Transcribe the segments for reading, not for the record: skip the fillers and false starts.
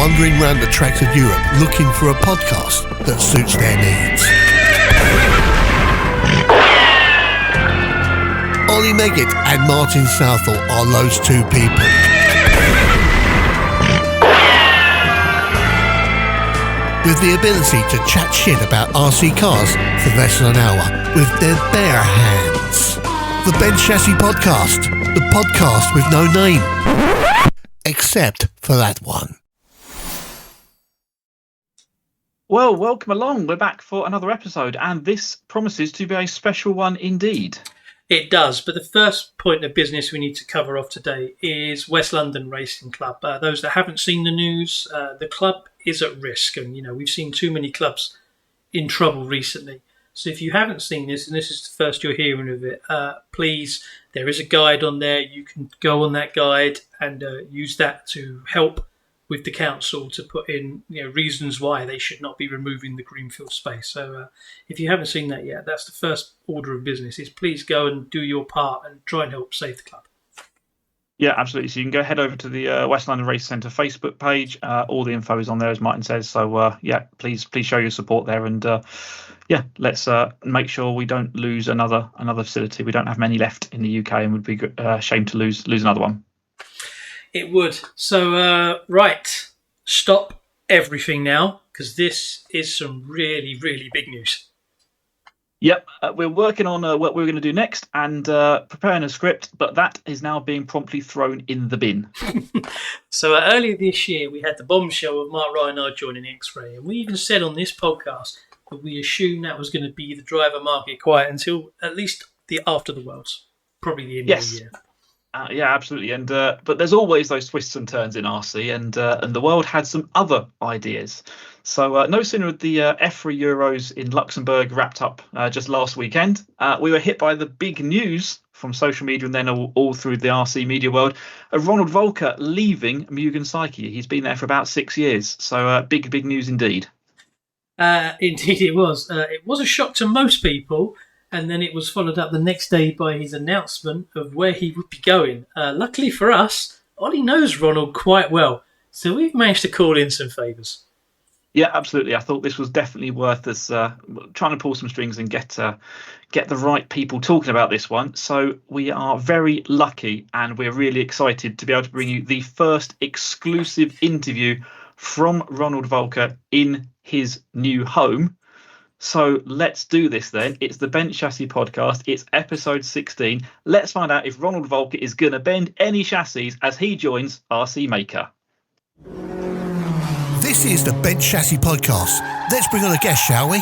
wandering around the tracks of Europe looking for a podcast that suits their needs. Oli Meggitt and Martin Southall are those two people. With the ability to chat shit about RC cars for less than an hour with their bare hands. The Bent Chassis Podcast. The podcast with no name. Except for that one. Well, welcome along. We're back for another episode, and this promises to be a special one indeed. It does, but the first point of business we need to cover off today is West London Racing Club. Those that haven't seen the news, the club is at risk, and we've seen too many clubs in trouble recently. So if you haven't seen this, and this is the first you're hearing of it, please, there is a guide on there. You can go on that guide and use that to help with the council to put in reasons why they should not be removing the greenfield space. So if you haven't seen that yet, that's the first order of business, is please go and do your part and try and help save the club. Yeah, absolutely. So you can head over to the West London Race Centre Facebook page. All the info is on there, as Martin says. So please show your support there, and let's make sure we don't lose another facility. We don't have many left in the UK, and would be shame to lose another one. It would. So right, stop everything now, because this is some really, really big news. Yep, we're working on what we're going to do next and preparing a script, but that is now being promptly thrown in the bin. So earlier this year, we had the bombshell of Mark Reinhardt joining X-Ray, and we even said on this podcast that we assumed that was going to be the driver market quiet until at least after the Worlds, probably the end of the year. Yeah, absolutely. And but there's always those twists and turns in RC, and the world had some other ideas. So no sooner had the F3 Euros in Luxembourg wrapped up just last weekend, we were hit by the big news from social media and then all through the RC media world of Ronald Völker leaving Mugen Seiki. He's been there for about 6 years. So big news indeed. Indeed it was. It was a shock to most people. And then it was followed up the next day by his announcement of where he would be going. Luckily for us, Ollie knows Ronald quite well, so we've managed to call in some favours. Yeah, absolutely. I thought this was definitely worth us trying to pull some strings and get the right people talking about this one. So we are very lucky, and we're really excited to be able to bring you the first exclusive interview from Ronald Völker in his new home. So let's do this then. It's the Bent Chassis Podcast. It's episode 16. Let's find out if Ronald Völker is going to bend any chassis as he joins RC Maker. This is the Bent Chassis Podcast. Let's bring on a guest, shall we?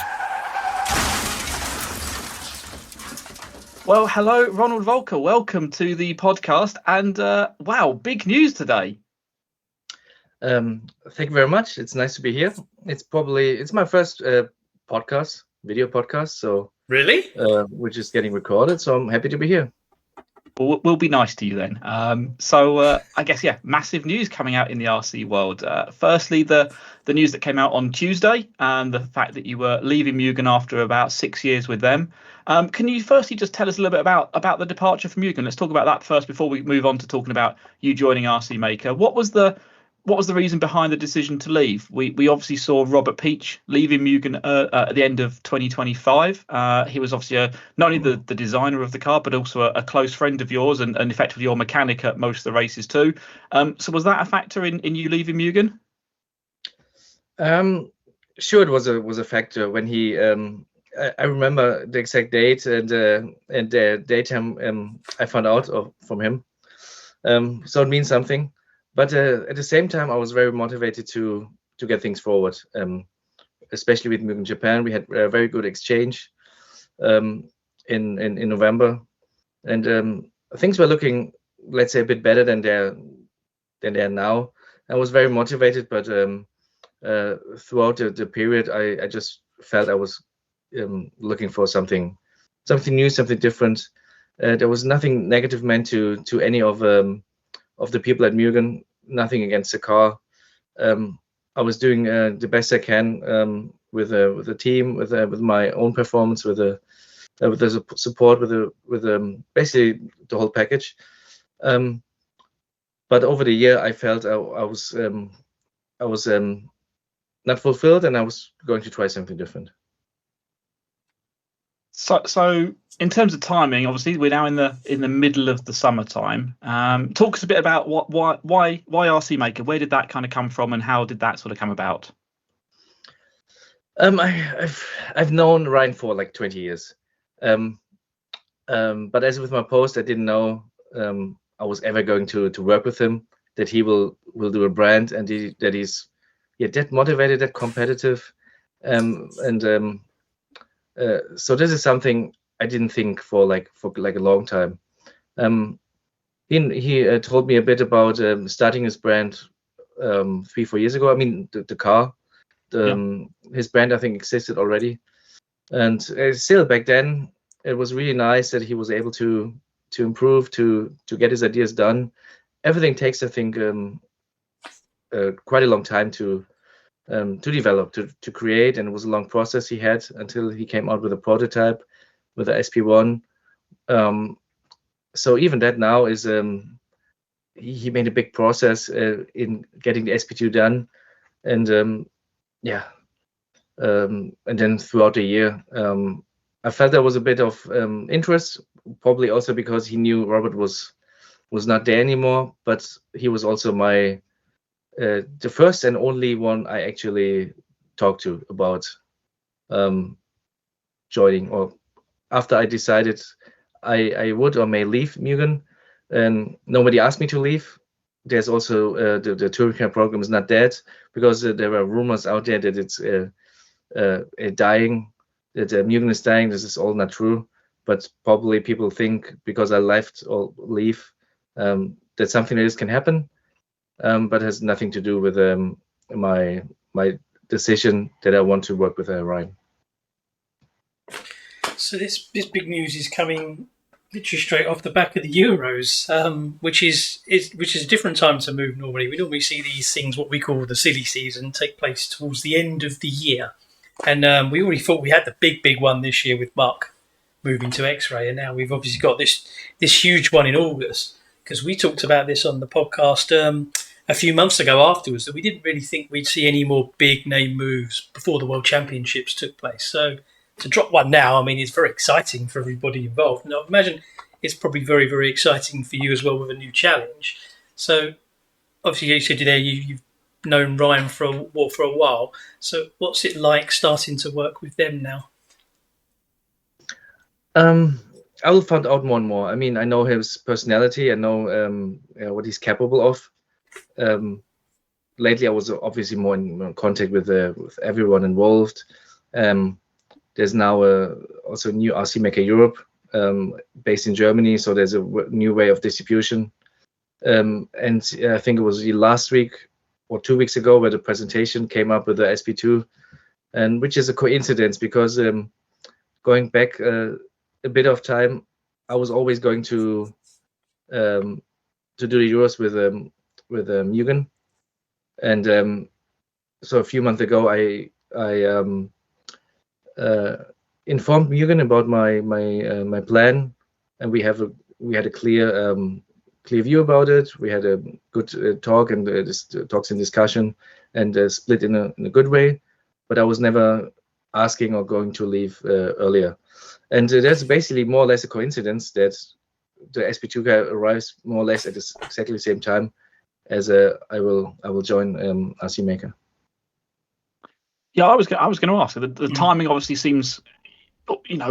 Well, hello, Ronald Völker. Welcome to the podcast. And wow, big news today. Thank you very much. It's nice to be here. It's my first video podcast, so really which is getting recorded, so I'm happy to be here. We'll be nice to you then. So I guess massive news coming out in the RC world. Firstly, the news that came out on Tuesday, and the fact that you were leaving Mugen after about 6 years with them. Can you firstly just tell us a little bit about the departure from Mugen? Let's talk about that first before we move on to talking about you joining RC Maker. What was the reason behind the decision to leave? We obviously saw Robert Peach leaving Mugen at the end of 2025. He was obviously not only the designer of the car, but also a close friend of yours and effectively your mechanic at most of the races too. So was that a factor in you leaving Mugen? Sure, it was a factor when he. I remember the exact date and the daytime I found out from him. So it means something. But at the same time, I was very motivated to get things forward, especially with Mugen Japan. We had a very good exchange in November, and things were looking, let's say, a bit better than they're now. I was very motivated, but throughout the period, I just felt I was looking for something new, something different. There was nothing negative meant to any of the people at Mugen, nothing against the car. I was doing the best I can with the team, with my own performance, with the support, with basically the whole package. But over the year, I felt I not fulfilled, and I was going to try something different. So in terms of timing, obviously we're now in the middle of the summertime. Talk us a bit about why RC Maker. Where did that kind of come from, and how did that sort of come about? I've known Ryan for like 20 years, but as with my post, I didn't know I was ever going to work with him. That he will do a brand, and that he's that motivated, that competitive, so this is something I didn't think for a long time. He told me a bit about starting his brand 3-4 years ago. I mean, the car, his brand I think existed already, and still back then it was really nice that he was able to improve, to get his ideas done. Everything takes, I think, quite a long time to develop, to create, and it was a long process he had until he came out with a prototype with the SP1. So even that now is he made a big process in getting the SP2 done, and and then throughout the year I felt there was a bit of interest, probably also because he knew Robert was not there anymore, but he was also my the first and only one I actually talked to about joining, or after I decided I would or may leave Mugen, and nobody asked me to leave. There's also the touring car program is not dead, because there were rumors out there that it's dying, that Mugen is dying. This is all not true, but probably people think because I left or leave that something like this can happen. But has nothing to do with my decision that I want to work with Ryan. So this big news is coming literally straight off the back of the Euros, which is a different time to move normally. We normally see these things, what we call the silly season, take place towards the end of the year. And we already thought we had the big one this year with Mark moving to X-Ray, and now we've obviously got this huge one in August, because we talked about this on the podcast a few months ago afterwards, that we didn't really think we'd see any more big name moves before the World Championships took place. So to drop one now, I mean, it's very exciting for everybody involved. And I imagine it's probably very, very exciting for you as well with a new challenge. So obviously, you said there you've known Ryan for a while. So what's it like starting to work with them now? I will find out more and more. I mean, I know his personality. I know what he's capable of. Lately, I was obviously more in contact with everyone involved. There's now also a new RC Maker Europe based in Germany, so there's a new way of distribution. And I think it was last week or 2 weeks ago where the presentation came up with the SP2, and which is a coincidence, because going back a bit of time, I was always going to do the Euros with Mugen, and so a few months ago I informed Mugen about my plan, and we had a clear view about it. We had a good talk and talks and discussion, and split in a good way. But I was never asking or going to leave earlier, and that's basically more or less a coincidence that the SP2 guy arrives more or less at exactly the same time as I will join RC Maker. Yeah, I was going to ask. The timing obviously seems,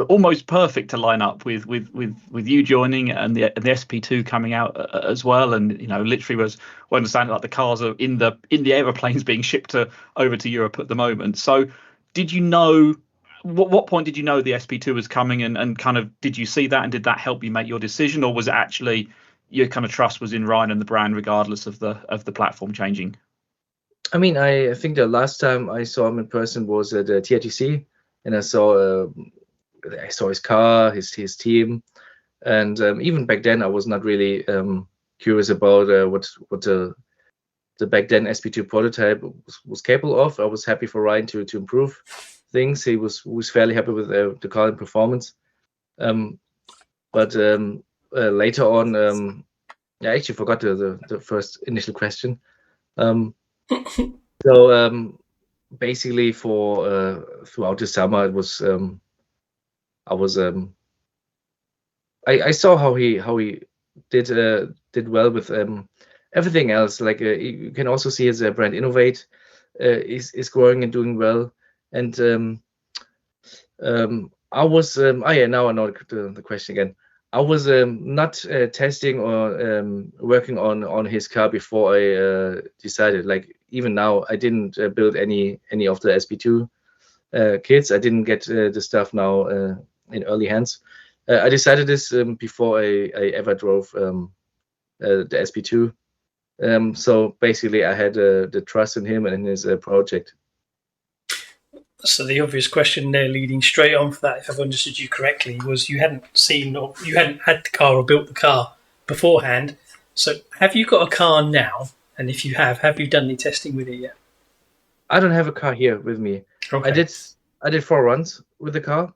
almost perfect to line up with you joining and the SP2 coming out as well. And literally we understand like the cars are in the aeroplanes being shipped over to Europe at the moment. So, did you know? What point did you know the SP2 was coming, and kind of did you see that, and did that help you make your decision, or was it actually your kind of trust was in Ryan and the brand regardless of the platform changing? I mean, I think the last time I saw him in person was at the TRTC, and I saw his car, his team, and even back then I was not really curious about what the back then SP2 prototype was capable of. I was happy for Ryan to improve things. He was fairly happy with the car and performance, but later on, I actually forgot the first initial question. So basically, for throughout the summer, it was I saw how he did well with everything else. Like you can also see his brand Innovate is growing and doing well. And I was now I know the question again. I was not testing or working on his car before I decided. Like even now, I didn't build any of the SP2 kits. I didn't get the stuff now in early hands. I decided this before I ever drove the SP2. So basically, I had the trust in him and in his project. So the obvious question there, leading straight on for that, if I've understood you correctly, was you hadn't seen or you hadn't had the car or built the car beforehand. So have you got a car now? And if you have you done any testing with it yet? I don't have a car here with me. Okay. I did 4 runs with the car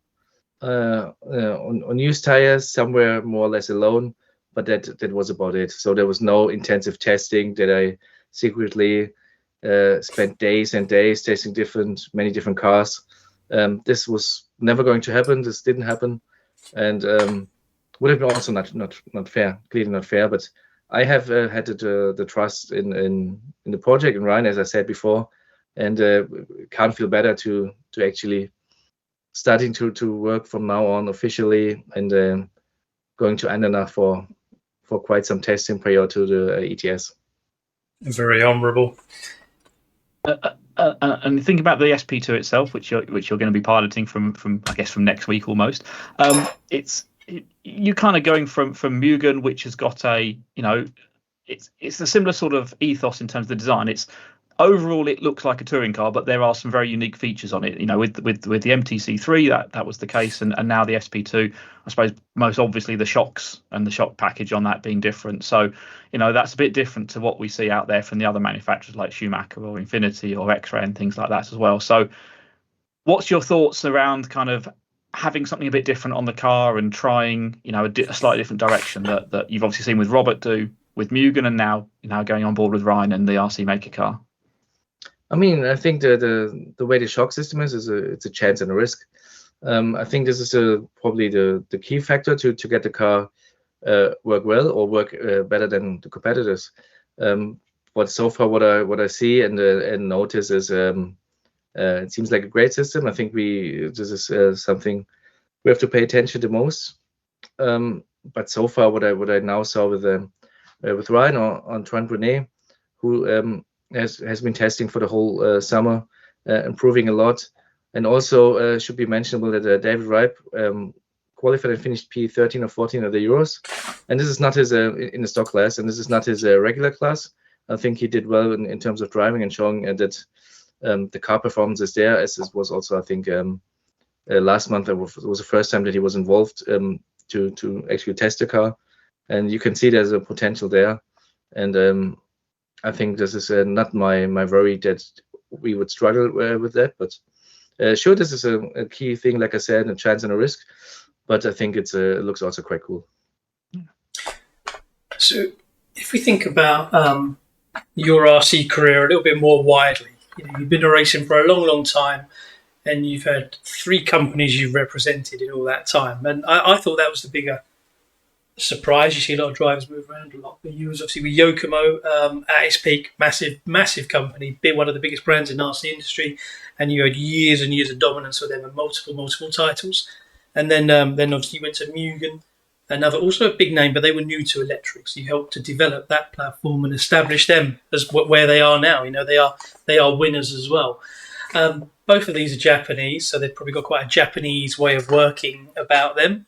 on used tires, somewhere more or less alone, but that was about it. So there was no intensive testing that I secretly spent days and days testing many different cars. This was never going to happen. This didn't happen, and would have been also not fair. Clearly not fair. But I have had the trust in the project and Ryan, as I said before, and can't feel better to actually starting to work from now on officially and going to Andernach for quite some testing prior to the ETS. Very honourable. And think about the SP2 itself, which you're going to be piloting from I guess from next week almost. You're kind of going from Mugen, which has got it's a similar sort of ethos in terms of the design. It's overall it looks like a touring car, but there are some very unique features on it. With the MTC3 that was the case, and now the SP2. I suppose most obviously the shocks and the shock package on that being different. So that's a bit different to what we see out there from the other manufacturers like Schumacher or Infinity or X-Ray and things like that as well. So what's your thoughts around kind of having something a bit different on the car and trying a slightly different direction that you've obviously seen with Robert do with Mugen, and now going on board with Ryan and the RC Maker car? I mean, I think the way the shock system is it's a chance and a risk. I think this is probably the key factor to get the car work well or work better than the competitors. But so far, what I see and notice is it seems like a great system. I think this is something we have to pay attention to most. But so far, what I now saw with Ryan on Trent René, who has been testing for the whole summer, improving a lot. And also should be mentionable that David Ripe qualified and finished P13 or 14 of the Euros. And this is not his in the stock class, and this is not his regular class. I think he did well in terms of driving and showing that the car performance is there, as this was also, I think, last month. It was the first time that he was involved to actually test the car. And you can see there's a potential there. And I think this is not my worry that we would struggle with that, but sure, this is a key thing, like I said, a chance and a risk, but I think it looks also quite cool. So if we think about your RC career a little bit more widely, you've been racing for a long time, and you've had 3 companies you've represented in all that time, and I thought that was the bigger surprise. You see a lot of drivers move around a lot, but you was obviously with Yokomo at its peak, massive company, one of the biggest brands in the RC industry, and you had years and years of dominance with them and multiple titles. And then obviously you went to Mugen, another also a big name, but they were new to electrics. You helped to develop that platform and establish them as where they are now. They are winners as well. Both of these are Japanese, so they've probably got quite a Japanese way of working about them.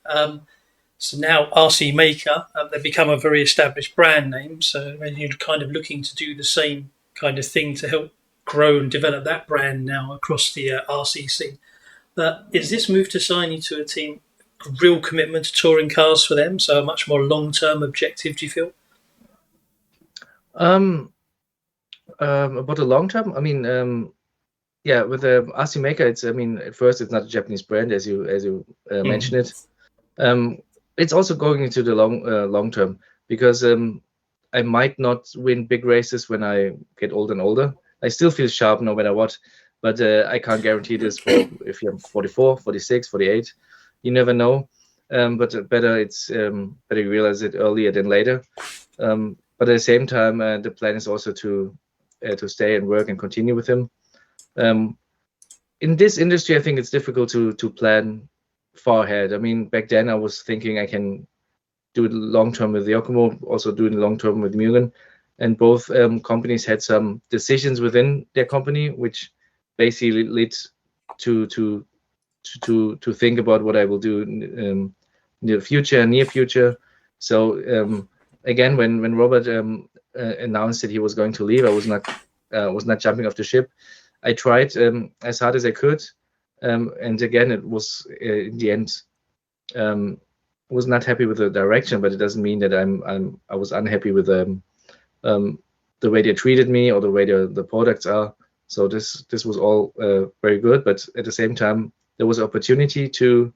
So now RC Maker, they've become a very established brand name. So you're kind of looking to do the same kind of thing to help grow and develop that brand now across the RC scene. But is this move to sign you to a team a real commitment to touring cars for them? So a much more long-term objective, do you feel? About the long term, I mean, with the RC Maker, at first it's not a Japanese brand as you mentioned it. It's also going into the long term, because I might not win big races when I get older and older. I still feel sharp no matter what, but I can't guarantee this for if you're 44, 46, 48. You never know. But better better you realize it earlier than later. But at the same time, the plan is also to stay and work and continue with him. In this industry, I think it's difficult to plan far ahead. I mean, back then I was thinking I can do it long term with Yokomo, also do it long term with Mugen, and both companies had some decisions within their company, which basically leads to think about what I will do in the future, near future. So again, when Robert announced that he was going to leave, I was not jumping off the ship. I tried as hard as I could, and again, it was in the end was not happy with the direction. But it doesn't mean that I was unhappy with the way they treated me or the way the products are. So this was all very good. But at the same time, there was opportunity to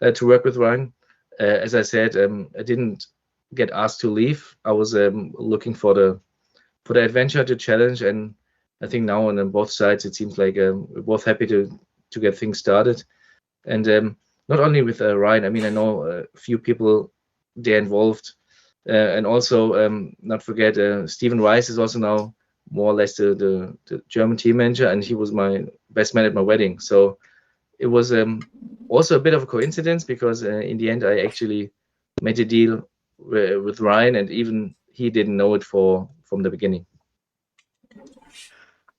work with Ryan. As I said, I didn't get asked to leave. I was looking for the adventure, to challenge, and I think now on both sides it seems like we're both happy to get things started. And not only with Ryan, I mean, I know a few people they're involved, and also not forget Stephen Rice is also now more or less the German team manager, and he was my best man at my wedding. So it was also a bit of a coincidence, because in the end I actually made a deal with Ryan, and even he didn't know it from the beginning.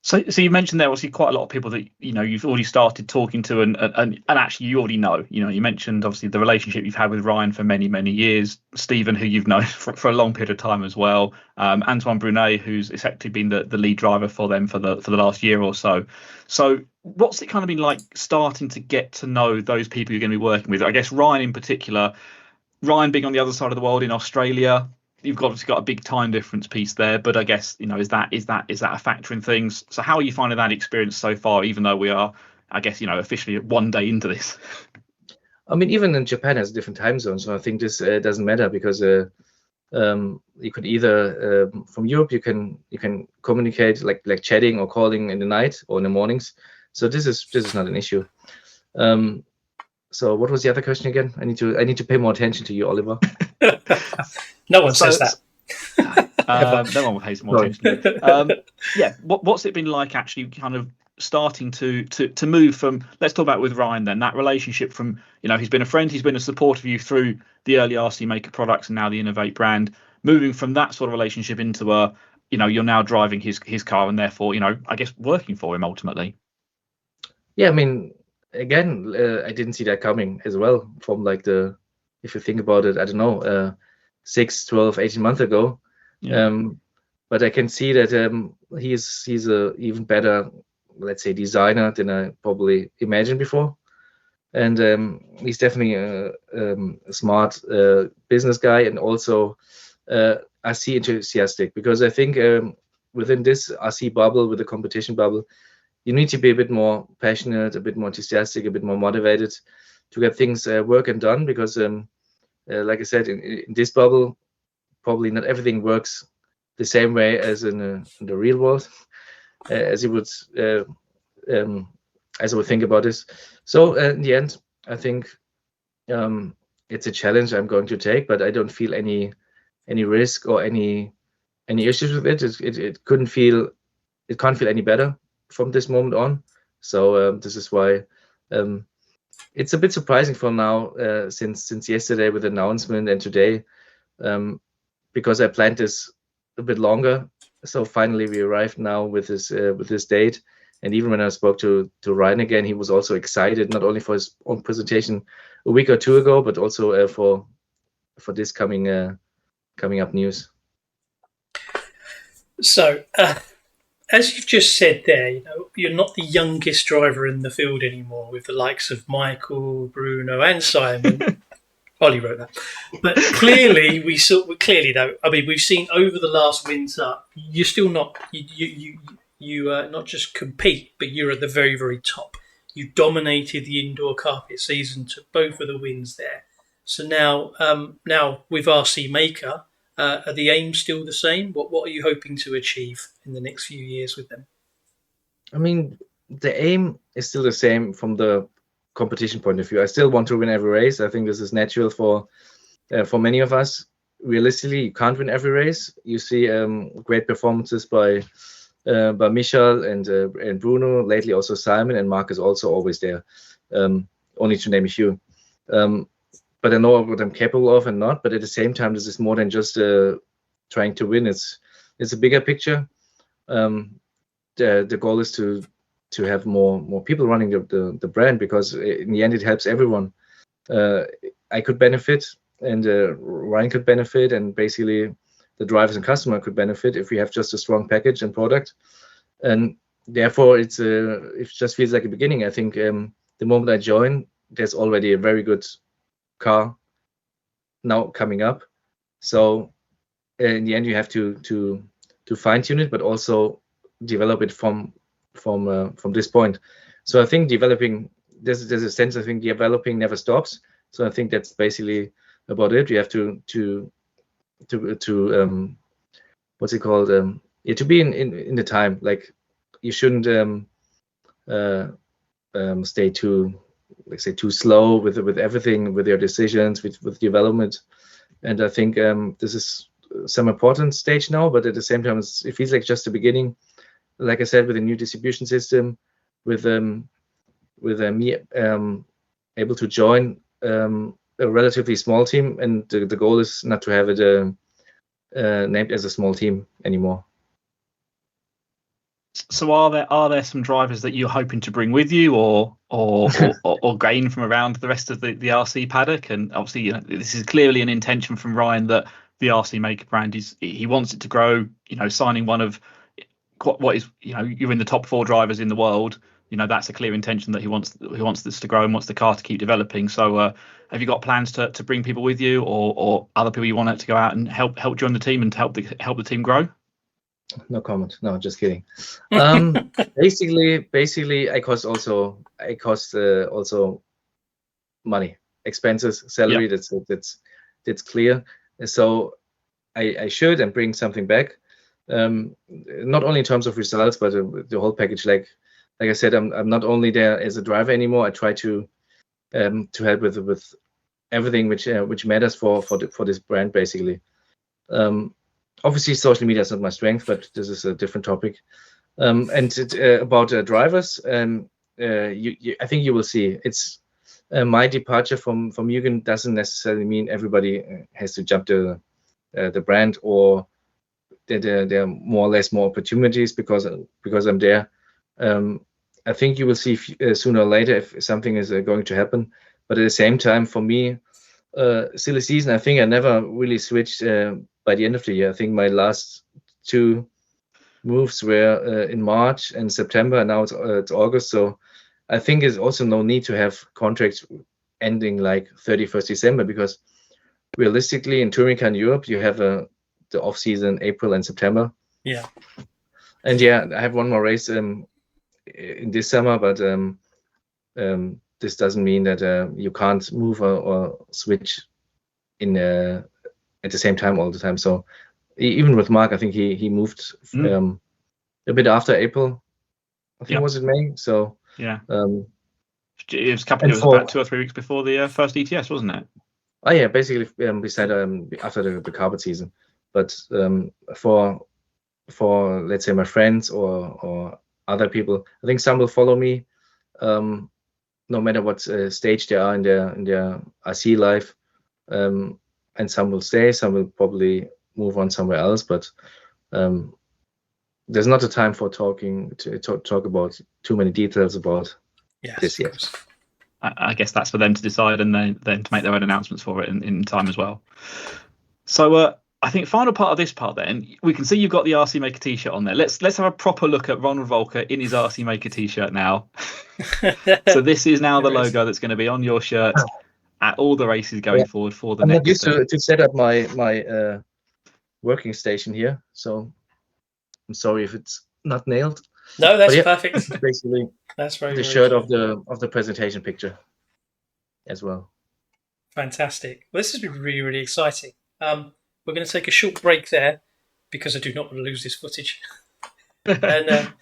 So you mentioned there obviously quite a lot of people that you've already started talking to, and actually you already know. You mentioned obviously the relationship you've had with Ryan for many years, Stephen, who you've known for a long period of time as well, Antoine Brunet, who's effectively been the lead driver for them for the last year or so. So what's it kind of been like starting to get to know those people you're going to be working with? I guess Ryan in particular, Ryan being on the other side of the world in Australia. You've obviously got a big time difference piece there, but I guess is that a factor in things? So how are you finding that experience so far, even though we are, I guess, officially 1 day into this? I mean, even in Japan has different time zones, so I think this doesn't matter, because you could either from Europe you can communicate like chatting or calling in the night or in the mornings. So this is not an issue. So what was the other question again? I need to pay more attention to you, Oliver. No one says that. No one pays more attention. Yeah. What's it been like actually kind of starting to move from, let's talk about with Ryan then, that relationship from, he's been a friend, he's been a support of you through the early RC Maker products and now the Innovate brand, moving from that sort of relationship into you're now driving his car and therefore, I guess working for him ultimately. Yeah, I mean, again, I didn't see that coming as well from if you think about it, I don't know, 6, 12, 18 months ago. Yeah. But I can see that he's a even better, let's say, designer than I probably imagined before. And he's definitely a smart business guy, and also RC enthusiastic, because I think within this RC bubble, with the competition bubble, you need to be a bit more passionate, a bit more enthusiastic, a bit more motivated to get things work and done, because like I said, in this bubble, probably not everything works the same way as in the real world, as you would as I would think about this. So in the end, I think it's a challenge I'm going to take, but I don't feel any risk or any issues with it. It can't feel any better from this moment on. So this is why it's a bit surprising for now, since yesterday with the announcement and today, because I planned this a bit longer. So finally we arrived now with this date. And even when I spoke to Ryan again, he was also excited, not only for his own presentation a week or two ago, but also for this coming up news. So, as you've just said there, you're not the youngest driver in the field anymore, with the likes of Michael, Bruno, and Simon. Ollie wrote that, but clearly we've seen over the last winter, you're still not you not just compete, but you're at the very, very top. You dominated the indoor carpet season, took both of the wins there. So now with RC Maker, are the aims still the same? What are you hoping to achieve in the next few years with them? I mean, the aim is still the same from the competition point of view. I still want to win every race. I think this is natural for many of us. Realistically, you can't win every race. You see great performances by Michal and Bruno. Lately, also Simon, and Mark is also always there. Only to name a few. But I know what I'm capable of and not. But at the same time, this is more than just trying to win. It's a bigger picture. The goal is to have more people running the brand, because in the end it helps everyone. I could benefit, and Ryan could benefit, and basically the drivers and customer could benefit if we have just a strong package and product. And therefore it just feels like a beginning. I think the moment I join, there's already a very good car now coming up. So in the end you have to fine tune it, but also develop it from this point. So I think developing, there's a sense, I think developing never stops. So I think that's basically about it. You have to what's it called? To be in the time. Like, you shouldn't stay too slow with everything, with your decisions, with development. And I think this is some important stage now, but at the same time it feels like just the beginning. Like I said, with a new distribution system, with me able to join a relatively small team, and the goal is not to have it named as a small team anymore. So are there some drivers that you're hoping to bring with you, or gain from around the rest of the RC paddock? And obviously, this is clearly an intention from Ryan that the RC Maker brand he wants it to grow. Signing one of what is, you're in the top 4 drivers in the world. That's a clear intention that he wants this to grow and wants the car to keep developing. So have you got plans to bring people with you, or other people you want to go out and help join the team and help the team grow? No comment. No, just kidding. Basically, I cost also money, expenses, salary. Yeah. That's clear. So I should and bring something back. Not only in terms of results, but the whole package. Like I said, I'm not only there as a driver anymore. I try to help with everything which matters for this brand, basically. Obviously, social media is not my strength, but this is a different topic. About drivers, I think you will see. It's my departure from Mugen doesn't necessarily mean everybody has to jump the brand, or that there are more or less more opportunities because I'm there. I think you will see sooner or later if something is going to happen. But at the same time, for me, silly season, I think I never really switched by the end of the year. I think my last 2 moves were in March and September, and now it's August. So I think there's also no need to have contracts ending like 31st December, because realistically in touring car in Europe, you have the off season April and September. Yeah. And I have one more race in this summer, but this doesn't mean that you can't move or switch in at the same time all the time. So even with Mark, I think he moved a bit after April. I think it was in May. So yeah, it was about 2 or 3 weeks before the first ETS, wasn't it? Oh yeah, basically beside after the carpet season. But for let's say my friends or other people, I think some will follow me, no matter what stage they are in their RC life, and some will stay, some will probably move on somewhere else. But there's not a time for talk about too many details about this yet. I guess that's for them to decide, and then to make their own announcements for it in time as well. So I think final part of this part, then we can see you've got the RC Maker t-shirt on there. Let's have a proper look at Ronald Völker in his RC Maker t-shirt now. So this is now the logo that's going to be on your shirt at all the races going forward for the next. I'm not used to set up my working station here, so I'm sorry if it's not nailed. No, that's perfect. Basically, that's very shirt cool. of the presentation picture as well. Fantastic. Well, this has been really, really exciting. We're going to take a short break there because I do not want to lose this footage. And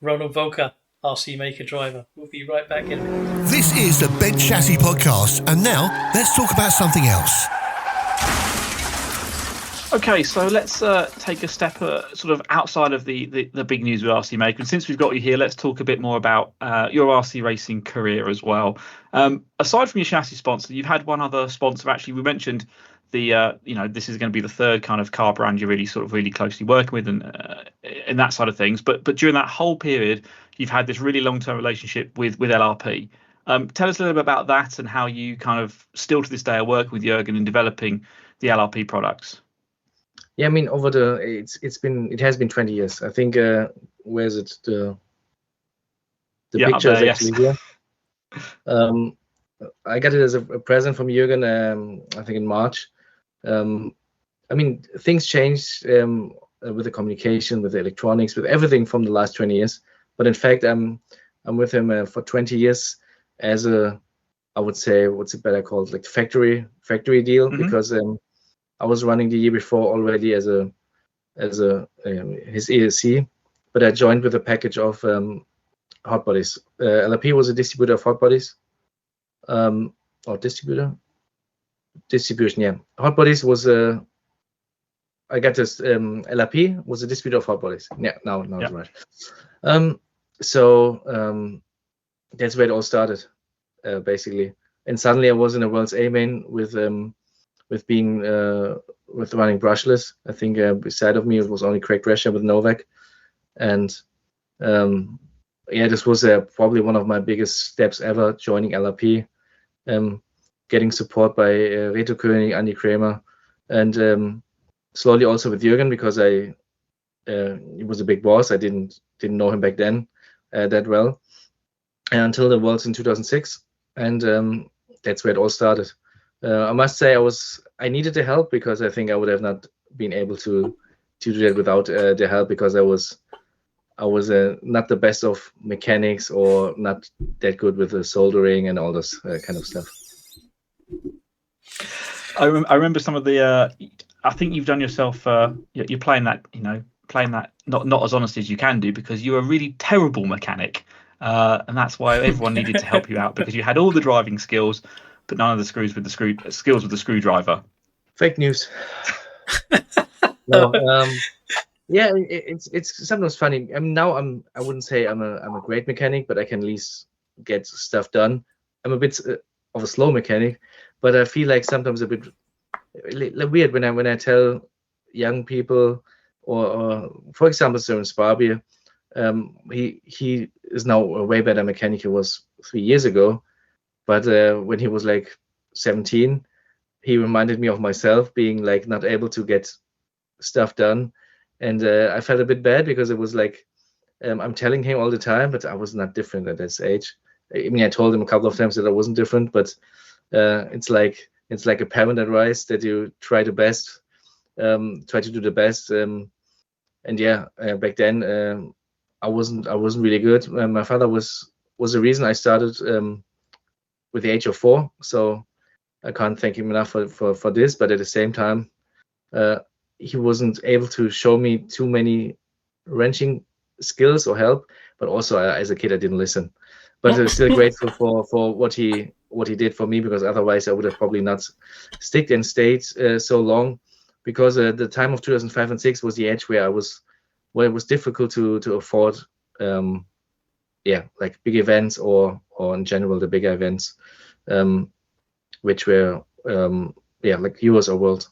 Ronald Völker RC Maker driver. We'll be right back in a minute. This is the Bent Chassis Podcast, and now let's talk about something else. Okay, so let's take a step sort of outside of the big news with RC Maker. And since we've got you here, let's talk a bit more about your RC racing career as well. Aside from your chassis sponsor, you've had one other sponsor. Actually, we mentioned this is going to be the third kind of car brand you're really closely working with and that side of things. But during that whole period, you've had this really long-term relationship with LRP. Tell us a little bit about that and how you kind of still to this day are working with Jürgen in developing the LRP products. Yeah, I mean, it has been 20 years. I think where is it? The picture is actually here. I got it as a present from Jürgen, I think in March. I mean, things changed with the communication, with the electronics, with everything from the last 20 years. But in fact, I'm with him for 20 years as I would say, what's it better called, like factory deal, because I was running the year before already as his ESC, but I joined with a package of hot bodies. LRP was a distributor of hot bodies, or distribution. Yeah, hot bodies was I got this. LRP was a distributor of hot bodies. Yeah, now it's right. So that's where it all started, basically. And suddenly I was in a World's A main with running brushless. I think beside of me it was only Craig Drescher with Novak, and this was probably one of my biggest steps ever, joining LRP, getting support by Reto König, Andy Kramer, and slowly also with Jürgen, because he was a big boss. I didn't know him back then that well, until the Worlds in 2006, and that's where it all started. I must say I needed the help, because I think I would have not been able to do that without the help, because I was not the best of mechanics, or not that good with the soldering and all this kind of stuff. I remember some of the. I think you've done yourself. You're playing that not as honest as you can do, because you're a really terrible mechanic, and that's why everyone needed to help you out, because you had all the driving skills, but none of the skills with the screwdriver. Fake news. No, yeah, it's sometimes funny. I mean, now I wouldn't say I'm a great mechanic, but I can at least get stuff done. I'm a bit of a slow mechanic, but I feel like sometimes a bit weird when I tell young people, or for example, Søren Sparbier, he is now a way better mechanic he was 3 years ago. But when he was like 17, he reminded me of myself being like not able to get stuff done. And I felt a bit bad, because it was like, I'm telling him all the time, but I was not different at this age. I mean, I told him a couple of times that I wasn't different, but it's like a parent advice that you try to do the best. Back then I wasn't really good. My father was the reason I started with the age of 4, so I can't thank him enough for this. But at the same time, he wasn't able to show me too many wrenching skills or help. But also, as a kid, I didn't listen. But I'm still grateful for what he did for me, because otherwise I would have probably not stayed so long. Because the time of 2005 and 6 was the age where it was difficult to afford like big events, or in general the bigger events, which were like Euros or World.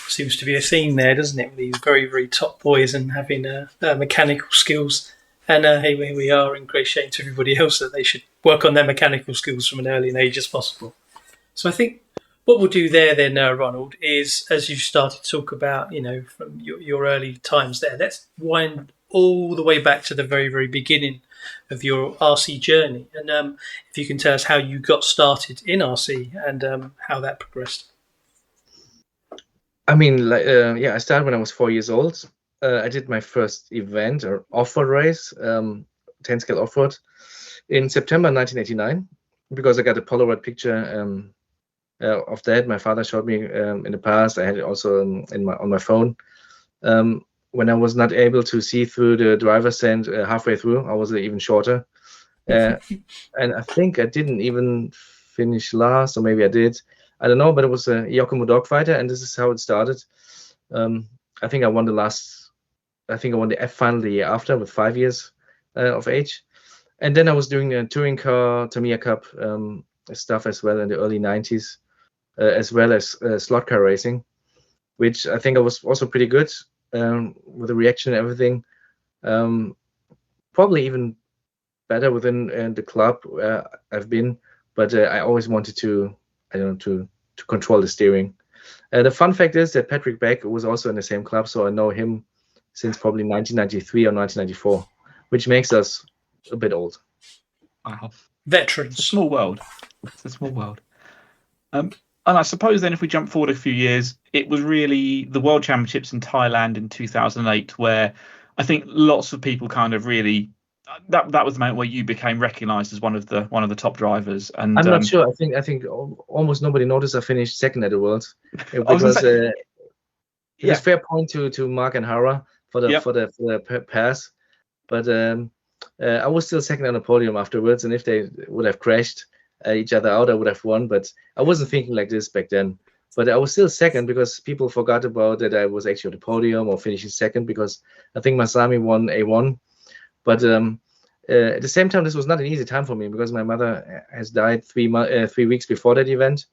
Seems to be a theme there, doesn't it? With these very, very top boys and having mechanical skills, and here we are ingratiating to everybody else that they should work on their mechanical skills from an early an age as possible. So I think what we'll do there then, Ronald, is, as you started to talk about, from your early times there, let's wind all the way back to the very, very beginning of your RC journey. And if you can tell us how you got started in RC and how that progressed. I mean, I started when I was 4 years old. I did my first event or off-road race, 10 scale off-road, in September 1989, because I got a Polaroid picture of that. My father showed me in the past. I had it also on my phone. when I was not able to see through the driver's stand halfway through, I was even shorter. And I think I didn't even finish last, or maybe I did. I don't know, but it was a Yokomo dogfighter, and this is how it started. I think I won the F final the year after with 5 years of age. And then I was doing a touring car, Tamiya Cup stuff as well in the early 90s, as well as slot car racing, which I think I was also pretty good with the reaction and everything. Probably even better within the club where I've been, but I always wanted to control the steering. The fun fact is that Patrick Beck was also in the same club, so I know him since probably 1993 or 1994, which makes us a bit old. Wow. Veterans. It's a small world. It's a small world. And I suppose then if we jump forward a few years, it was really the World Championships in Thailand in 2008, where I think lots of people kind of really that was the moment where you became recognised as one of the top drivers. And I'm not sure. I think almost nobody noticed I finished second at the Worlds because it was fair point to Mark and Hara for the pass, but I was still second on the podium afterwards. And if they would have crashed each other out, I would have won. But I wasn't thinking like this back then. But I was still second because people forgot about that I was actually on the podium or finishing second, because I think Masami won A1. But at the same time, this was not an easy time for me because my mother has died 3 weeks before that event.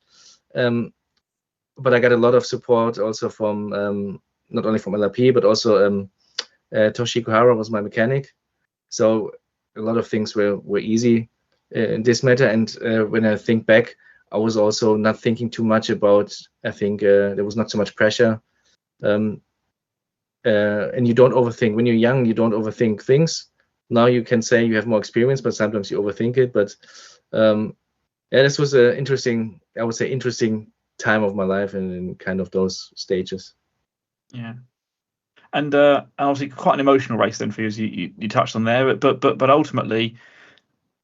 But I got a lot of support also from not only from LRP, but also Toshiko Hara was my mechanic. So a lot of things were easy in this matter. And when I think back, I was also not thinking too much about, I think there was not so much pressure. And you don't overthink. When you're young, you don't overthink things. Now you can say you have more experience, but sometimes you overthink it. But this was an interesting time of my life and in kind of those stages. Yeah. And obviously quite an emotional race then for you, as you touched on there. But ultimately,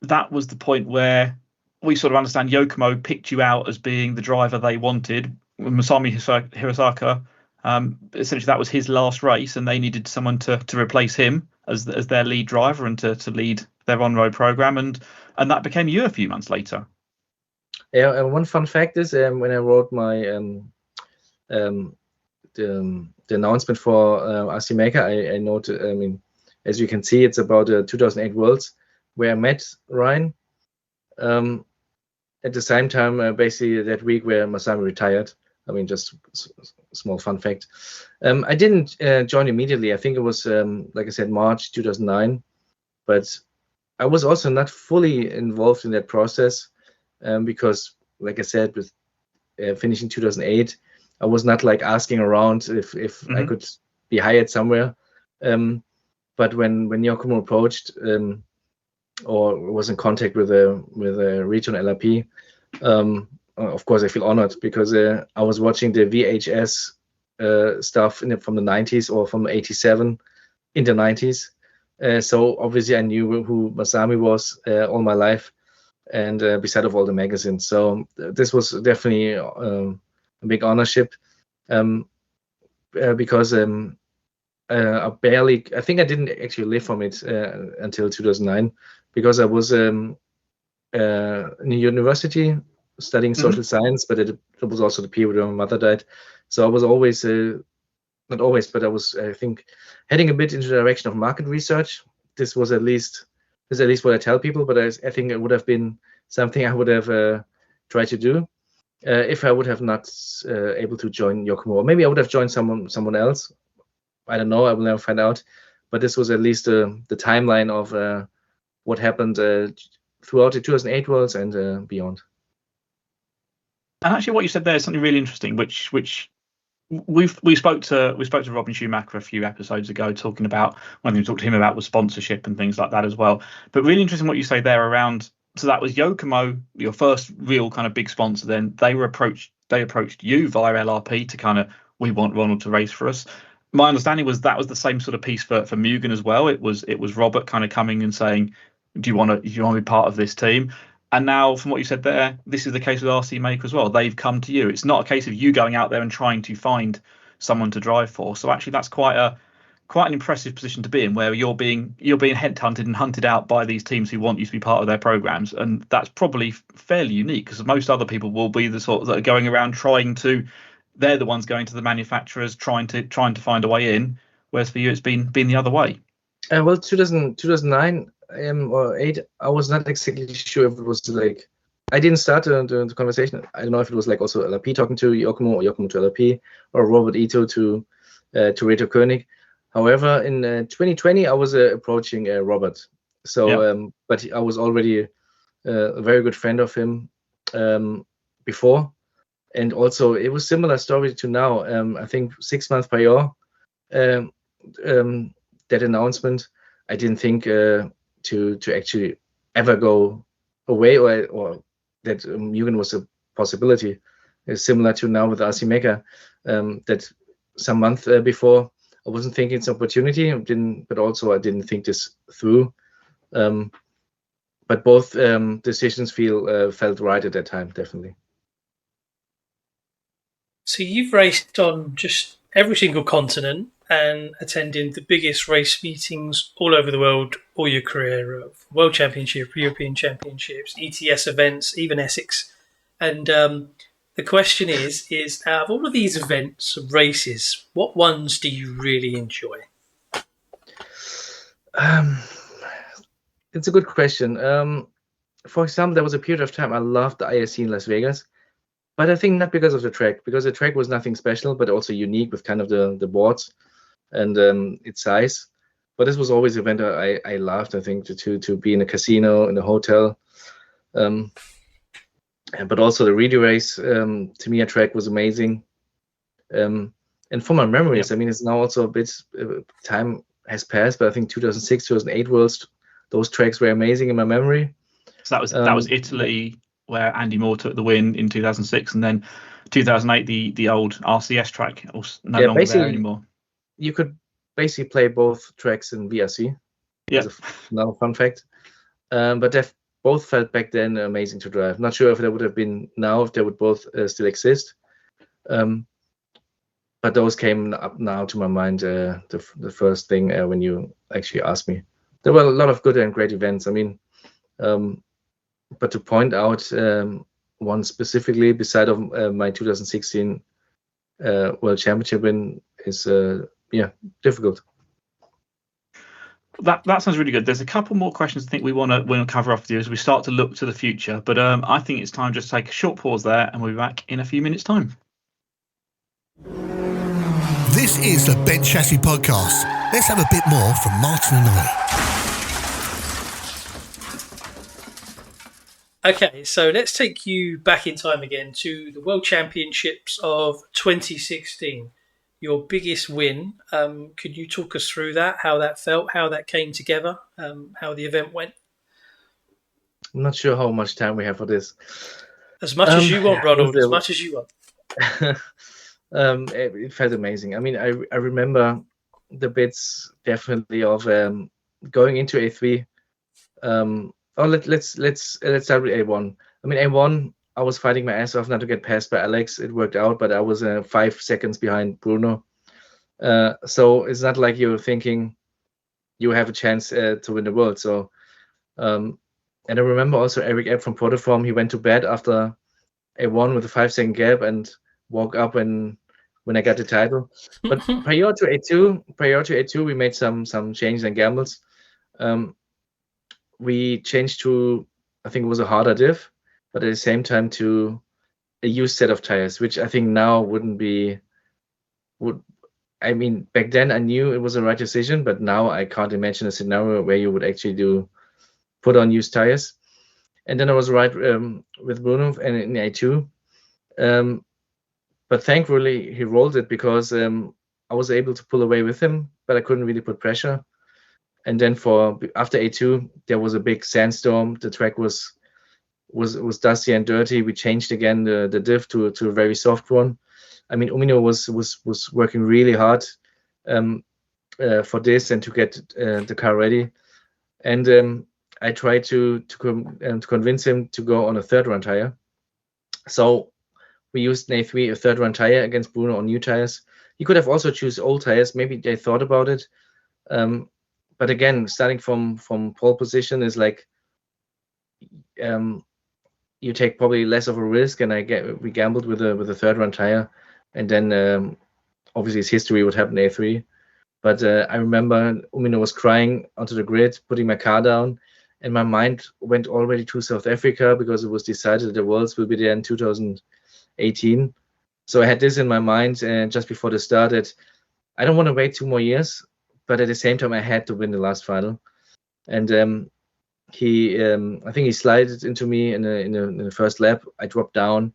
that was the point where we sort of understand Yokomo picked you out as being the driver they wanted. Masami Hirosaka, essentially that was his last race, and they needed someone to replace him as their lead driver and to lead their on-road program, and that became you a few months later. Yeah, and one fun fact is when I wrote my the announcement for RC Maker, I noted, I mean, as you can see, it's about the 2008 Worlds where I met Ryan. At the same time, basically that week where Masami retired. I mean, just a small fun fact. I didn't join immediately. I think it was, like I said, March 2009. But I was also not fully involved in that process because, like I said, with finishing 2008, I was not like asking around if I could be hired somewhere. But when Yokomo approached or was in contact with a regional LRP, of course I feel honored because I was watching the VHS stuff from the 90s or from 87 in the 90s. So obviously I knew who Masami was all my life, and beside of all the magazines. So this was definitely a big ownership because I think I didn't actually live from it until 2009 because I was in university studying social science, but it was also the period where my mother died. So I was always, not always, but I was, I think, heading a bit into the direction of market research. This was at least what I tell people, but I think it would have been something I would have tried to do if I would have not able to join Yokomo. Maybe I would have joined someone else. I don't know. I will never find out. But this was at least the timeline of what happened throughout the 2008 Worlds and beyond. And actually, what you said there is something really interesting, which we spoke to Robin Schumacher a few episodes ago, talking about when we talked to him about with sponsorship and things like that as well. But really interesting what you say there around. So that was Yokomo, your first real kind of big sponsor. Then they approached you via LRP to kind of, we want Ronald to race for us. My understanding was that was the same sort of piece for Mugen as well. It was Robert kind of coming and saying, do you want to be part of this team? And now, from what you said there, this is the case with RC Maker as well. They've come to you. It's not a case of you going out there and trying to find someone to drive for. So actually, that's quite quite an impressive position to be in, where you're being headhunted and hunted out by these teams who want you to be part of their programs, and that's probably fairly unique because most other people will be the sort that are going around they're the ones going to the manufacturers trying to find a way in, whereas for you it's been the other way. Well, 2009 or 8, I was not exactly sure if it was like, I didn't start the conversation. I don't know if it was like also LRP talking to Giacomo, or Giacomo to LRP, or Robert Ito to Reto Koenig. However, in 2020, I was approaching Robert. So, but I was already a very good friend of him before. And also, it was similar story to now. I think 6 months prior, that announcement, I didn't think to actually ever go away, or that Mugen was a possibility. It's similar to now with RC Mecca, that some month before, I wasn't thinking it's an opportunity, but also I didn't think this through. But both decisions felt right at that time, definitely. So you've raced on just every single continent and attending the biggest race meetings all over the world all your career, of World Championship, European Championships, ETS events, even Essex. And the question is out of all of these events and races, what ones do you really enjoy? It's a good question. For example, there was a period of time I loved the ISC in Las Vegas, but I think not because of the track, because the track was nothing special, but also unique with kind of the boards and its size. But this was always an event I loved, I think, to be in a casino, in a hotel. But also the Reedy race, to me, a track was amazing. And from my memories, I mean, it's now also a bit, time has passed, but I think 2006, 2008 Worlds, those tracks were amazing in my memory. So that was Italy, where Andy Moore took the win in 2006, and then 2008 the old RCS track was no longer there anymore. You could basically play both tracks in VRC. Yeah, another fun fact. But they both felt back then amazing to drive. Not sure if they would have been now, if they would both still exist. But those came up now to my mind. The first thing when you actually asked me, there were a lot of good and great events. I mean. But to point out one specifically, beside of my 2016 World Championship win, is difficult. That sounds really good. There's a couple more questions I think we want to cover off with you as we start to look to the future. But I think it's time just to take a short pause there, and we'll be back in a few minutes' time. This is the Ben Chassis Podcast. Let's have a bit more from Martin and I. Okay, so let's take you back in time again to the World Championships of 2016. Your biggest win. Could you talk us through that, how that felt, how that came together, how the event went? I'm not sure how much time we have for this. As much as you want, Ronald, as much as you want. It felt amazing. I mean, I remember the bits definitely of going into A3. Let's start with A1. I mean, A1, I was fighting my ass off not to get passed by Alex. It worked out, but I was 5 seconds behind Bruno. So it's not like you're thinking you have a chance to win the world. So, and I remember also Eric Epp from Protoform. He went to bed after A1 with a 5-second gap and woke up when I got the title. But prior to A2, we made some changes and gambles. We changed to, I think it was a harder diff, but at the same time to a used set of tires, which I think now I mean, back then I knew it was the right decision, but now I can't imagine a scenario where you would actually put on used tires. And then I was right with Bruno and in A2. But thankfully he rolled it because I was able to pull away with him, but I couldn't really put pressure. And then after A2, there was a big sandstorm. The track was dusty and dirty. We changed again the diff to a very soft one. I mean, Umino was working really hard for this and to get the car ready. And I tried to convince him to go on a third run tire. So we used in A3 a third run tire against Bruno on new tires He could have also choose old tires. Maybe they thought about it. But again, starting from pole position is like you take probably less of a risk, and we gambled with a third run tire, and then obviously it's history what happened A3. But I remember Umino was crying onto the grid, putting my car down, and my mind went already to South Africa because it was decided that the Worlds will be there in 2018. So I had this in my mind just before the start that I don't want to wait 2 more years, but at the same time I had to win the last final. And I think he slid into me in the first lap. I dropped down,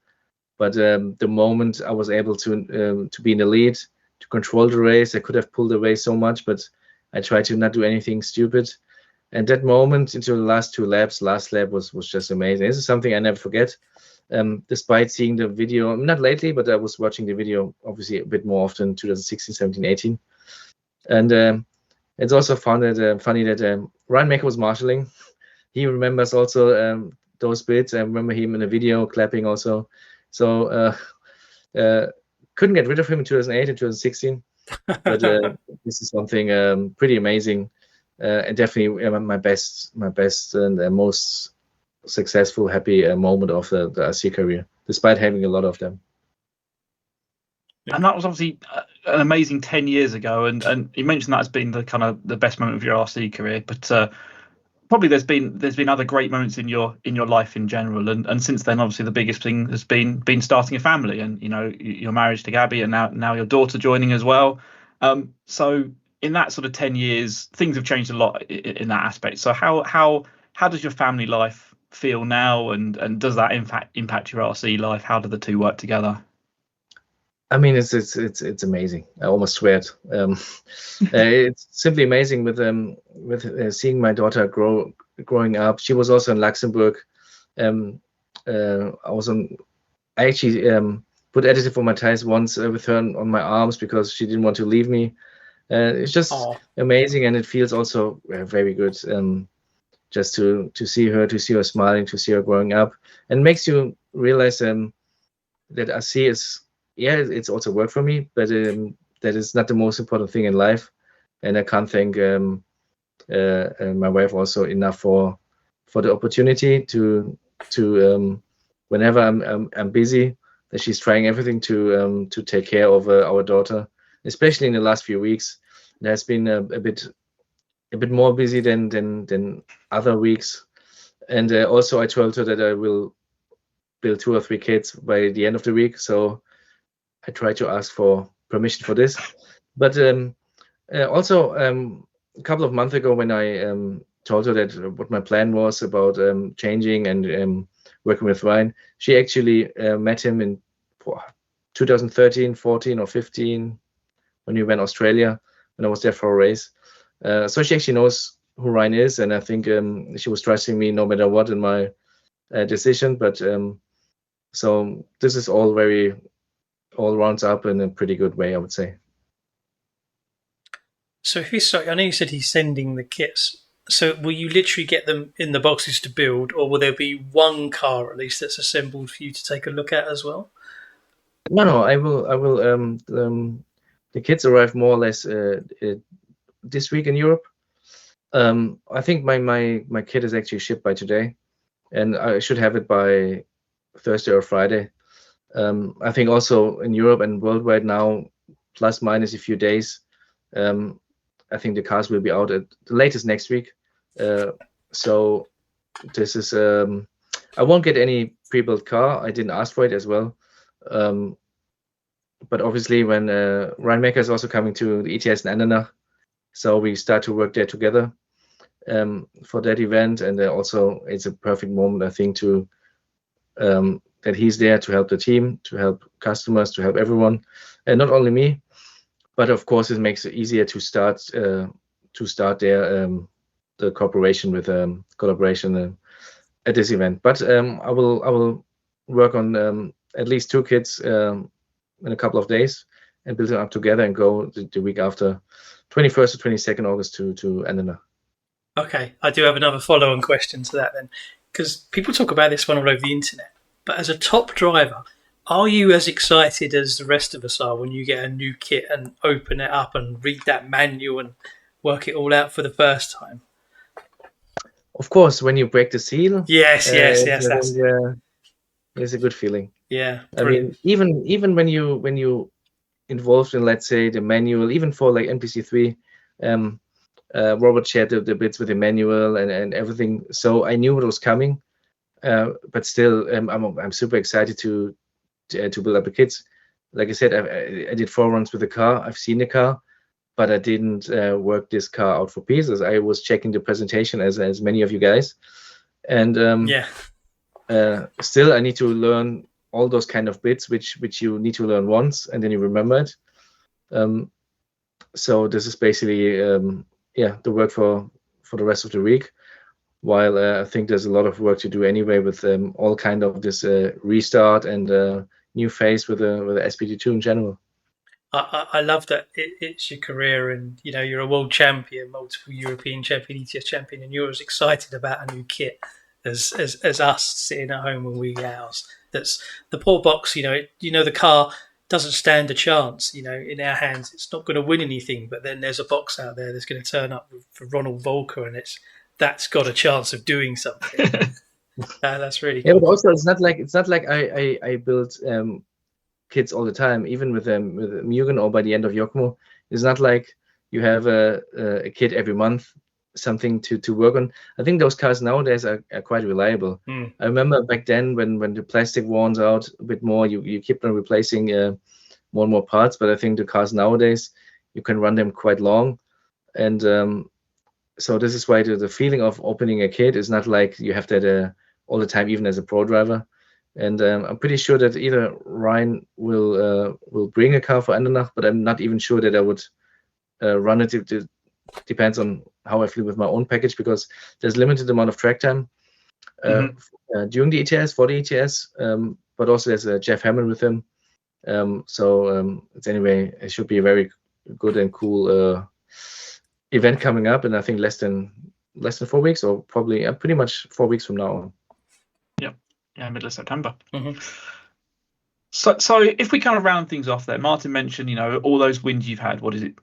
but the moment I was able to be in the lead, to control the race, I could have pulled away so much, but I tried to not do anything stupid. And that moment into the last 2 laps, last lap was just amazing. This is something I never forget. Despite seeing the video, not lately, but I was watching the video obviously a bit more often, 2016, 17, 18. And it's also funny that Ryan Maker was marshalling. He remembers also those bits. I remember him in a video clapping also. So couldn't get rid of him in 2008 and 2016. But this is something pretty amazing. And definitely my best and most successful, happy moment of the RC career, despite having a lot of them. And that was obviously an amazing 10 years ago, and you mentioned that as being the kind of the best moment of your RC career, but probably there's been other great moments in your life in general, and since then obviously the biggest thing has been starting a family, and your marriage to Gabby, and now your daughter joining as well. So in that sort of 10 years, things have changed a lot in that aspect. So how does your family life feel now, and does that impact your RC life? How do the two work together? I mean, it's amazing. I almost swear it. It's simply amazing with seeing my daughter growing up. She was also in Luxembourg. I actually put additive on my tires once with her on my arms because she didn't want to leave me. It's just amazing, and it feels also very good just to see her smiling, to see her growing up, and makes you realize that RC is, it's also work for me, but that is not the most important thing in life. And I can't thank my wife also enough for the opportunity to whenever I'm busy, that she's trying everything to take care of our daughter, especially in the last few weeks. It has been a bit more busy than other weeks. And also I told her that I will build 2 or 3 kids by the end of the week. So I try to ask for permission for this. But also a couple of months ago, when I told her that what my plan was about changing and working with Ryan, she actually met him in 2013, 14 or 15 when we went to Australia, when I was there for a race. So she actually knows who Ryan is, and I think she was trusting me no matter what in my decision. But so this is all rounds up in a pretty good way, I would say. So I know you said he's sending the kits. So will you literally get them in the boxes to build, or will there be one car at least that's assembled for you to take a look at as well? No, I will. The kits arrive more or less this week in Europe. I think my kit is actually shipped by today, and I should have it by Thursday or Friday. I think also in Europe and worldwide now, plus minus a few days, I think the cars will be out at the latest next week. So this is I won't get any pre-built car. I didn't ask for it as well. But obviously when Ryan Maker is also coming to the ETS in Andernach, so we start to work there together for that event. And also it's a perfect moment, I think, to that he's there to help the team, to help customers, to help everyone, and not only me, but of course it makes it easier to start there the cooperation with collaboration at this event. But I will work on at least 2 kits in a couple of days and build them up together and go the week after, 21st to 22nd August to Andernach. Okay, I do have another follow-on question to that then, because people talk about this one all over the internet. But as a top driver, Are you as excited as the rest of us are when you get a new kit and open it up and read that manual and work it all out for the first time? Of course, when you break the seal, Yes, that's it's a good feeling. Yeah, I mean, even when you involved in, let's say, the manual, even for like NPC3, Robert shared the bits with the manual and everything, so I knew what was coming. But still, I'm super excited to build up the kits. Like I said, I did 4 runs with the car. I've seen the car, but I didn't work this car out for pieces. I was checking the presentation as many of you guys, and still I need to learn all those kind of bits which you need to learn once and then you remember it. So this is basically the work for the rest of the week. While I think there's a lot of work to do anyway with all kind of this restart and new phase with the SPD2 in general. I love that it's your career, and you're a world champion, multiple European champion, ETS champion, and you're as excited about a new kit as us sitting at home when we get ours. That's the poor box. The car doesn't stand a chance. In our hands, it's not going to win anything. But then there's a box out there that's going to turn up for Ronald Völker, and that's got a chance of doing something. That's really cool. Yeah, but also it's not like I build kits all the time. Even with Mugen or by the end of Yokomo, it's not like you have a kit every month, something to work on. I think those cars nowadays are quite reliable. I remember back then when the plastic worn out a bit more, you keep on replacing more and more parts. But I think the cars nowadays, you can run them quite long, and so this is why the feeling of opening a kit is not like you have that all the time, even as a pro driver. And I'm pretty sure that either Ryan will bring a car for Andernach, but I'm not even sure that I would run it. It depends on how I feel with my own package, because there's limited amount of track time during the ETS, for the ETS, but also there's Jeff Hammond with him. So it's anyway, it should be a very good and cool event coming up, and I think less than 4 weeks, or probably pretty much 4 weeks from now on. Yeah, middle of September. So if we kind of round things off there, Martin mentioned, all those wins you've had. What is it?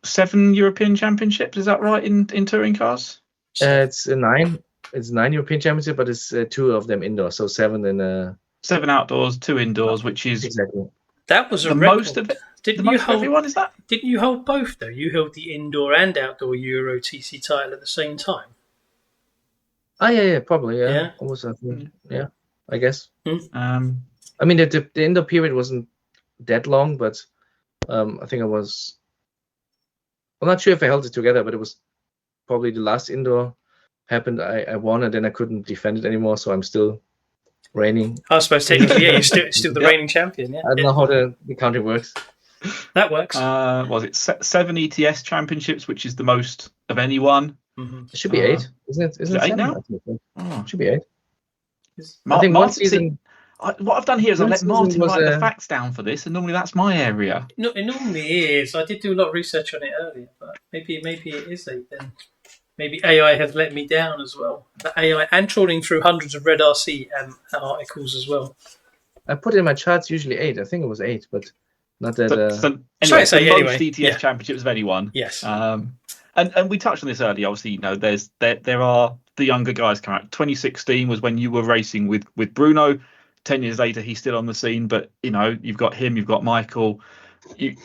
7 European Championships, is that right, in touring cars? It's 9. It's 9 European Championships, but it's 2 of them indoor, so 7 and 7 outdoors, 2 indoors, which is exactly. That was the most of it. Didn't you hold everyone? Is that? Didn't you hold both though? You held the indoor and outdoor Euro TC title at the same time. Oh yeah, probably yeah. Almost, yeah, I guess. I mean, the indoor period wasn't that long, but I think I was. I'm not sure if I held it together, but it was probably the last indoor happened. I won, and then I couldn't defend it anymore, so I'm still reigning. I suppose technically, you're still the reigning champion. Yeah. I don't know how the counting works. That works. Was it 7 ETS championships, which is the most of anyone? It should be 8, isn't it? Is it 8 now? It should be 8. I think one season. What I've done here is I've let Martin write the facts down for this, and normally that's my area. No, it normally is. I did do a lot of research on it earlier, but maybe it is 8 then. Maybe AI has let me down as well. The AI, and trawling through hundreds of Red RC articles as well. I put in my charts usually 8. I think it was 8, but not that. So anyway, most ETS championships of anyone. Yes. And we touched on this earlier. Obviously, there are the younger guys coming out. 2016 was when you were racing with Bruno. 10 years later, he's still on the scene, but you've got him, you've got Michael.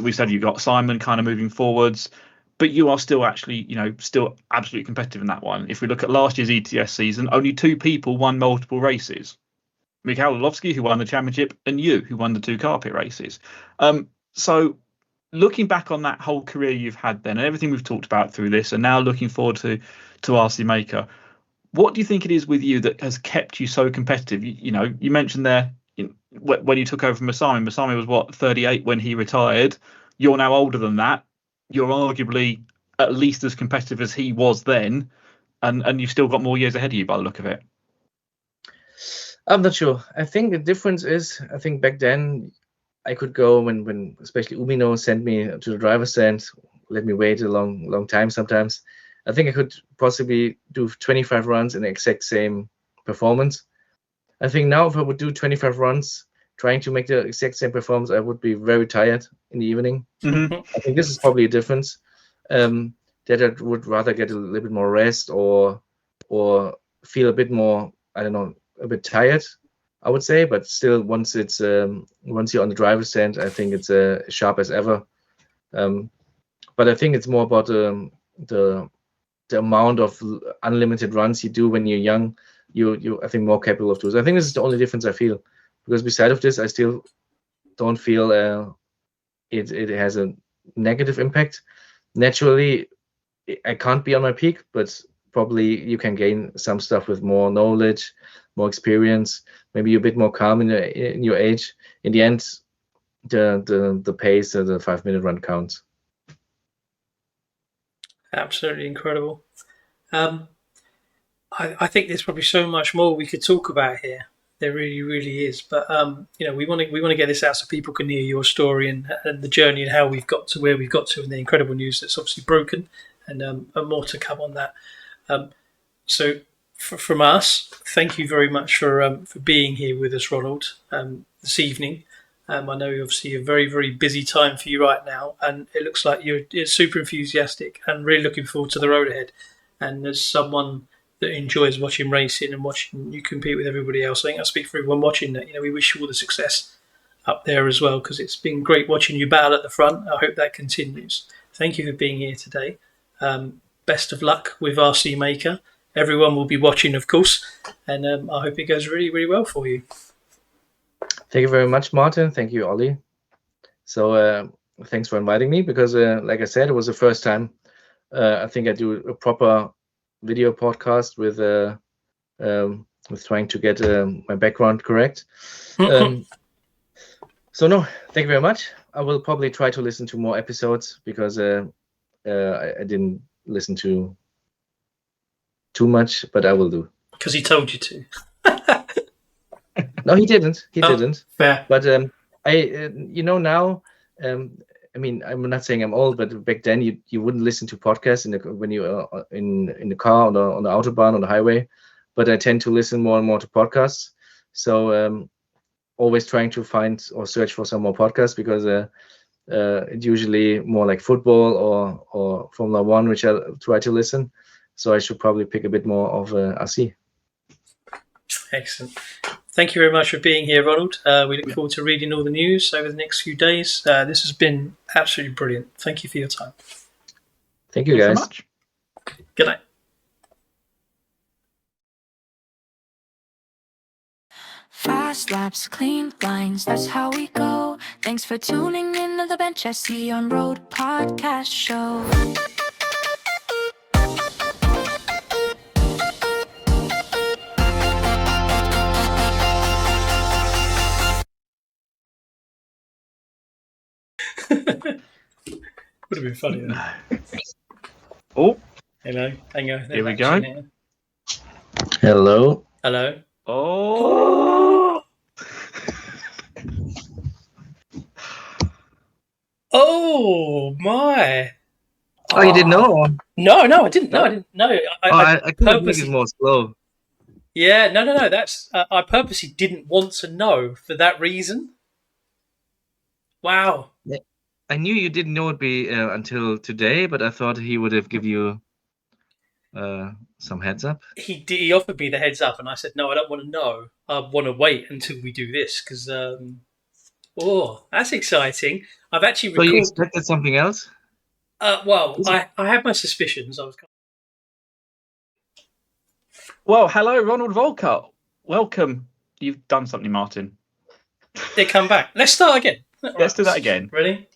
We said you've got Simon kind of moving forwards, but you are still actually, still absolutely competitive in that one. If we look at last year's ETS season, only 2 people won multiple races. Mikhail Orlovsky, who won the championship, and you, who won the 2 carpet races. So looking back on that whole career you've had then, and everything we've talked about through this, and now looking forward to RC Maker, what do you think it is with you that has kept you so competitive? You mentioned there when you took over from Masami. Masami was what, 38 when he retired. You're now older than that. You're arguably at least as competitive as he was then, and you've still got more years ahead of you by the look of it. I'm not sure. I think the difference is, I think back then I could go when especially Umino sent me to the driver's stand, let me wait a long time sometimes. I think I could possibly do 25 runs in the exact same performance. I think now if I would do 25 runs trying to make the exact same performance, I would be very tired in the evening. Mhm. I think this is probably a difference. That I would rather get a little bit more rest or feel a bit more, I don't know, a bit tired, I would say. But still, once you're on the driver's stand, I think it's sharp as ever. But I think it's more about the amount of unlimited runs you do when you're young. You I think more capable of doing. I think this is the only difference I feel, because beside of this, I still don't feel it has a negative impact. Naturally, I can't be on my peak, but probably you can gain some stuff with more knowledge, more experience, maybe you're a bit more calm in your age. In the end, the pace of the 5-minute run counts. Absolutely incredible. I think there's probably so much more we could talk about here. There really, really is. But we want to get this out so people can hear your story and the journey and how we've got to where we've got to, and the incredible news that's obviously broken, and more to come on that. So from us, thank you very much for being here with us, Ronald, this evening. I know obviously a very, very busy time for you right now, and it looks like you're super enthusiastic and really looking forward to the road ahead. And as someone that enjoys watching racing and watching you compete with everybody else, I think I speak for everyone watching that. We wish you all the success up there as well, because it's been great watching you battle at the front. I hope that continues. Thank you for being here today. Best of luck with RC Maker. Everyone will be watching, of course, and I hope it goes really, really well for you. Thank you very much, Martin. Thank you, Oli. So thanks for inviting me, because like I said, it was the first time I think I do a proper video podcast with trying to get my background correct. So no, thank you very much. I will probably try to listen to more episodes, because I didn't listen to too much, but I will do. Because he told you to. No, he didn't. He didn't. Fair. But now, I mean, I'm not saying I'm old, but back then you wouldn't listen to podcasts when you are in the car on the autobahn, on the highway. But I tend to listen more and more to podcasts. So always trying to find or search for some more podcasts, because it's usually more like football or Formula One, which I try to listen. So I should probably pick a bit more of RC. Excellent. Thank you very much for being here, Ronald. We look forward to reading all the news over the next few days. This has been absolutely brilliant. Thank you for your time. Thank you, guys. So much. Good night. Fast laps, clean lines, that's how we go. Thanks for tuning in to the Bench SC on Road podcast show. Would have been funny. No. Oh, Hello. Hang on. Here we go. Hello. Hello. oh. Oh my! Oh, you didn't know? No, I didn't. No, I didn't know. I couldn't make purposely. it more slow. Yeah, no. That's I purposely didn't want to know for that reason. Wow. I knew you didn't know it'd be until today, but I thought he would have given you some heads up. He offered me the heads up, and I said no, I don't want to know. I want to wait until we do this, because that's exciting. I've actually So you expected something else? I had my suspicions. Well, hello, Ronald Völker. Welcome. You've done something, Martin. They come back. Let's start again. Let's do that again. Ready?